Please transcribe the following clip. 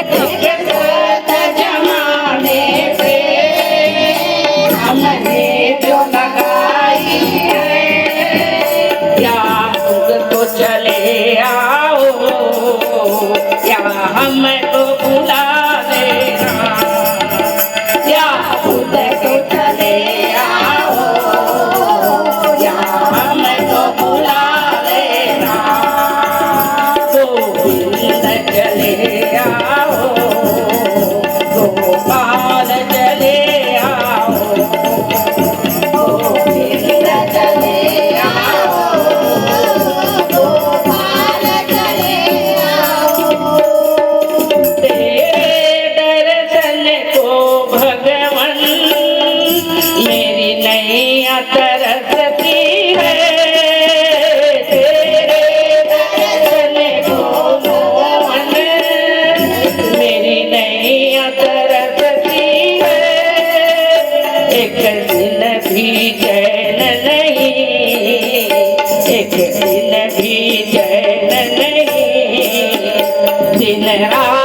देखो जमाने पे हमने जो लगाई है या तो चले आओ या हमको बुला देना या खुद को चले आओ या हमको बुला देना गोविंद चले आओ गोपाल चले आओ गोविंद चले आओ गोपाल चले आओ तेरे दर्शन को भगवन मेरी नैया तरसती है तेरे दर्शन को भगवन मेरी नैया तरसती है एक दिन भी चैन नहीं एक दिन भी चैन नहीं दिन रात